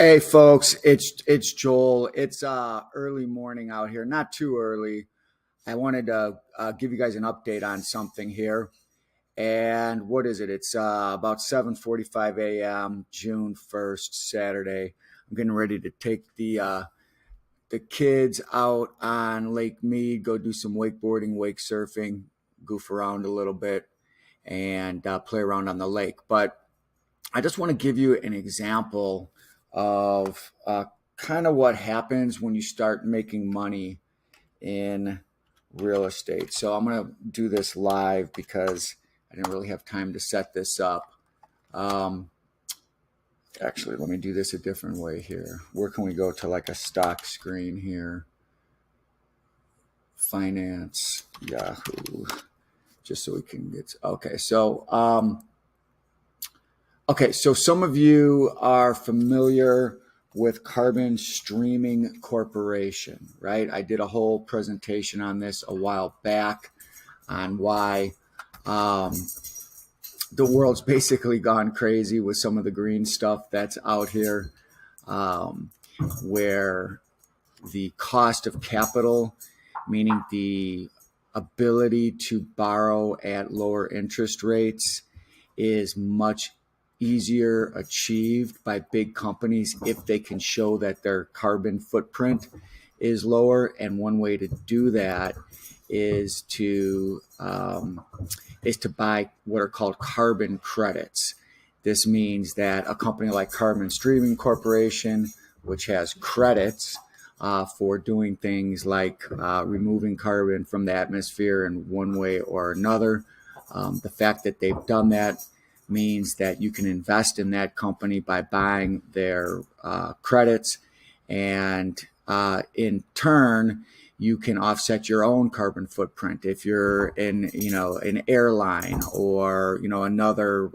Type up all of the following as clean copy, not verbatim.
Hey folks, it's Joel. It's early morning out here, not too early. I wanted to give you guys an update on something here. And what is it? It's about 7:45 a.m., June 1st, Saturday. I'm getting ready to take the kids out on Lake Mead, go do some wakeboarding, wake surfing, goof around a little bit, and play around on the lake. But I just want to give you an example of kind of what happens when you start making money in real estate. So I'm going to do this live because I didn't really have time to set this up. Um, Actually, let me do this a different way here. Where can we go to like a stock screen here? Finance, Yahoo, just so we can get, okay, so some of you are familiar with Carbon Streaming Corporation, right? I did a whole presentation on this a while back on why the world's basically gone crazy with some of the green stuff that's out here, where the cost of capital, meaning the ability to borrow at lower interest rates, is much easier achieved by big companies if they can show that their carbon footprint is lower. And one way to do that is to buy what are called carbon credits. This means that a company like Carbon Streaming Corporation, which has credits for doing things like removing carbon from the atmosphere in one way or another, the fact that they've done that means that you can invest in that company by buying their credits, and in turn you can offset your own carbon footprint if you're in an airline or another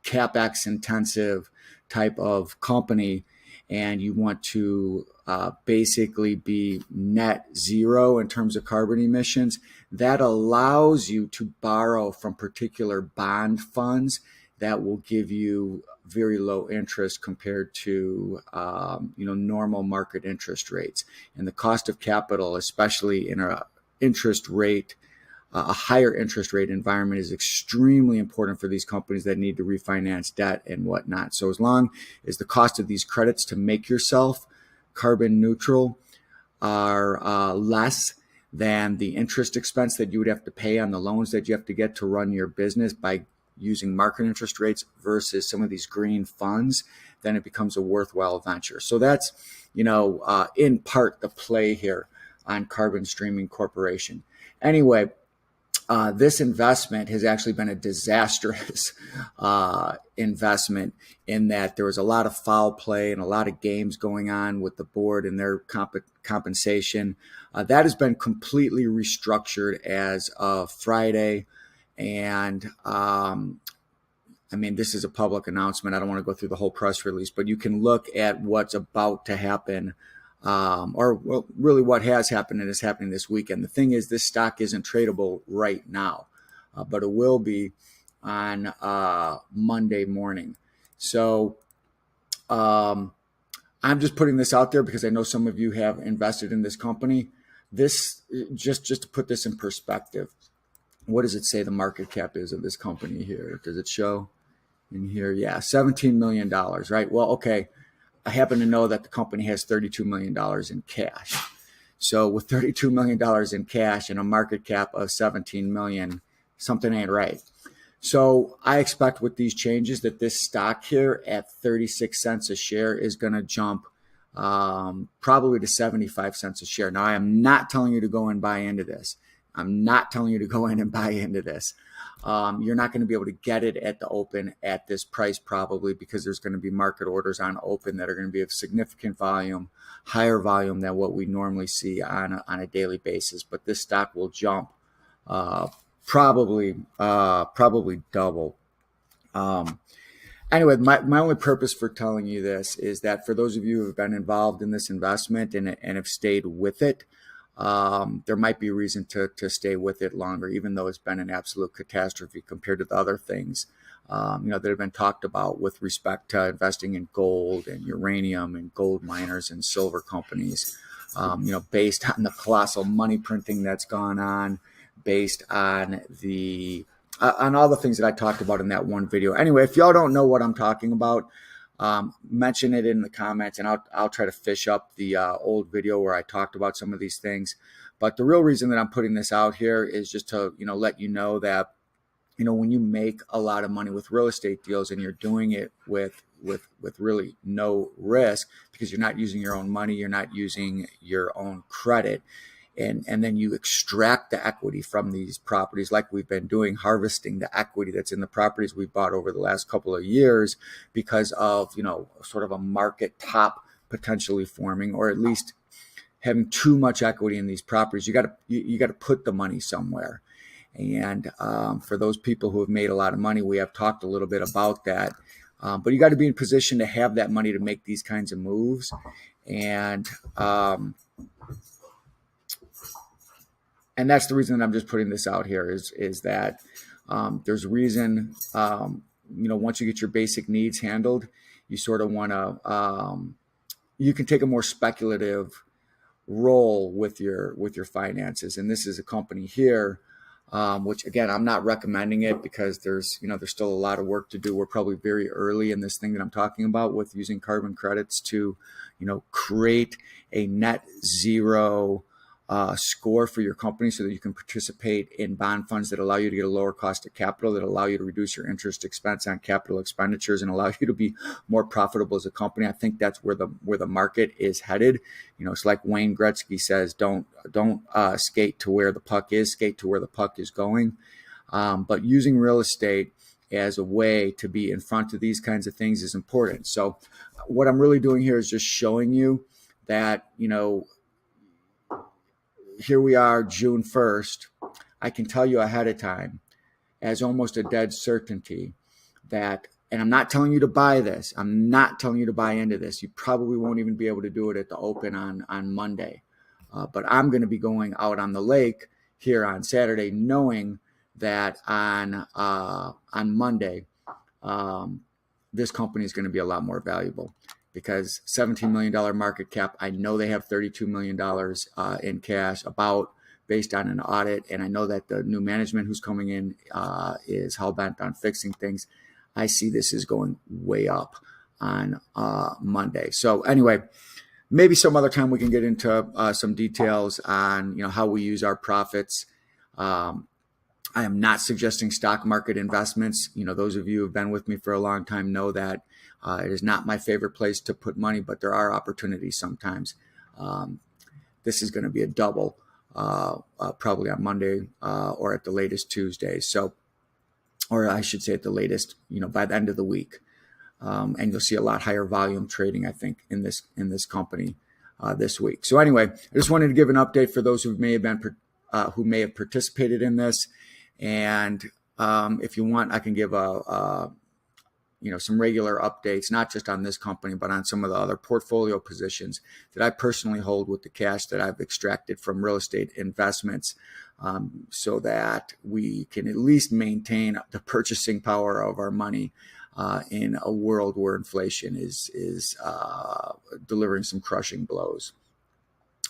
capex intensive type of company, and you want to basically be net zero in terms of carbon emissions. That allows you to borrow from particular bond funds that will give you very low interest compared to normal market interest rates. And the cost of capital, especially in a higher interest rate environment, is extremely important for these companies that need to refinance debt and whatnot. So as long as the cost of these credits to make yourself carbon neutral are less than the interest expense that you would have to pay on the loans that you have to get to run your business by using market interest rates versus some of these green funds, then it becomes a worthwhile venture. So that's, in part the play here on Carbon Streaming Corporation. Anyway, this investment has actually been a disastrous investment, in that there was a lot of foul play and a lot of games going on with the board and their compensation. That has been completely restructured as of Friday. And this is a public announcement. I don't want to go through the whole press release, but you can look at what's about to happen, really what has happened and is happening this weekend. The thing is, this stock isn't tradable right now, but it will be on Monday morning. So I'm just putting this out there because I know some of you have invested in this company. This just to put this in perspective. What does it say the market cap is of this company here? Does it show in here? Yeah, $17 million, right? Well, okay. I happen to know that the company has $32 million in cash. So with $32 million in cash and a market cap of 17 million, something ain't right. So I expect with these changes that this stock here at 36 cents a share is going to jump probably to 75 cents a share. Now, I am not telling you to go and buy into this. I'm not telling you to go in and buy into this. You're not going to be able to get it at the open at this price, probably because there's going to be market orders on open that are going to be of significant volume, higher volume than what we normally see on a daily basis. But this stock will jump probably double. Anyway, my only purpose for telling you this is that for those of you who have been involved in this investment and have stayed with it, there might be a reason to stay with it longer, even though it's been an absolute catastrophe compared to the other things that have been talked about with respect to investing in gold and uranium and gold miners and silver companies, based on the colossal money printing that's gone on, based on on all the things that I talked about in that one video. Anyway, if y'all don't know what I'm talking about, mention it in the comments, and I'll try to fish up the old video where I talked about some of these things. But the real reason that I'm putting this out here is just to let you know that when you make a lot of money with real estate deals and you're doing it with really no risk, because you're not using your own money, you're not using your own credit, and then you extract the equity from these properties like we've been doing, harvesting the equity that's in the properties we bought over the last couple of years because of sort of a market top potentially forming, or at least having too much equity in these properties. You got to put the money somewhere. And for those people who have made a lot of money, we have talked a little bit about that. But you got to be in position to have that money to make these kinds of moves. And that's the reason that I'm just putting this out here is that there's a reason, once you get your basic needs handled, you sort of want to, you can take a more speculative role with your finances. And this is a company here, which again, I'm not recommending it because there's still a lot of work to do. We're probably very early in this thing that I'm talking about with using carbon credits to, create a net zero score for your company so that you can participate in bond funds that allow you to get a lower cost of capital, that allow you to reduce your interest expense on capital expenditures and allow you to be more profitable as a company. I think that's where the market is headed. It's like Wayne Gretzky says, don't skate to where the puck is, skate to where the puck is going. But using real estate as a way to be in front of these kinds of things is important. So what I'm really doing here is just showing you that, here we are, June 1st. I can tell you ahead of time, as almost a dead certainty, that, and I'm not telling you to buy this. I'm not telling you to buy into this. You probably won't even be able to do it at the open on Monday. But I'm going to be going out on the lake here on Saturday, knowing that on Monday, this company is going to be a lot more valuable. Because $17 million market cap, I know they have $32 million in cash based on an audit. And I know that the new management who's coming in is hell-bent on fixing things. I see this is going way up on Monday. So anyway, maybe some other time we can get into some details on how we use our profits. I am not suggesting stock market investments. Those of you who have been with me for a long time know that it is not my favorite place to put money, but there are opportunities sometimes. This is going to be a double, probably on Monday or at the latest Tuesday. So, or I should say at the latest, by the end of the week. And you'll see a lot higher volume trading, I think, in this company this week. So anyway, I just wanted to give an update for those who may have participated in this. And if you want, I can give some regular updates, not just on this company, but on some of the other portfolio positions that I personally hold with the cash that I've extracted from real estate investments, so that we can at least maintain the purchasing power of our money in a world where inflation is delivering some crushing blows.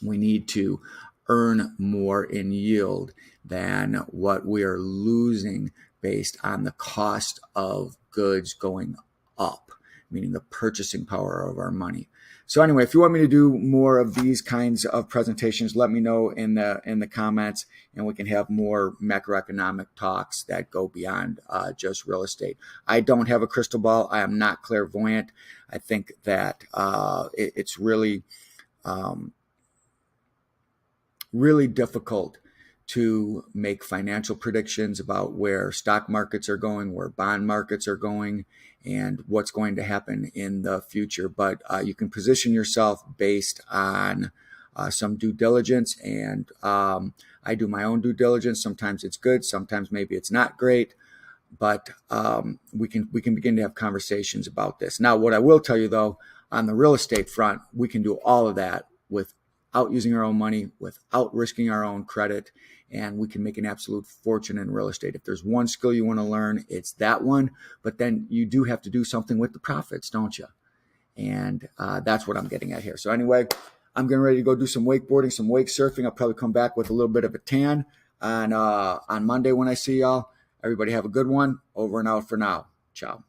We need to earn more in yield than what we are losing based on the cost of goods going up, meaning the purchasing power of our money. So anyway, if you want me to do more of these kinds of presentations, let me know in the comments, and we can have more macroeconomic talks that go beyond just real estate. I don't have a crystal ball. I am not clairvoyant. I think that it's really really difficult to make financial predictions about where stock markets are going, where bond markets are going, and what's going to happen in the future. But you can position yourself based on some due diligence, and I do my own due diligence. Sometimes it's good, sometimes maybe it's not great, but we can begin to have conversations about this. Now, what I will tell you though, on the real estate front, we can do all of that without using our own money, without risking our own credit, and we can make an absolute fortune in real estate. If there's one skill you want to learn, it's that one. But then you do have to do something with the profits, don't you? And that's what I'm getting at here. So anyway, I'm getting ready to go do some wakeboarding, some wake surfing. I'll probably come back with a little bit of a tan on Monday when I see y'all. Everybody have a good one. Over and out for now. Ciao.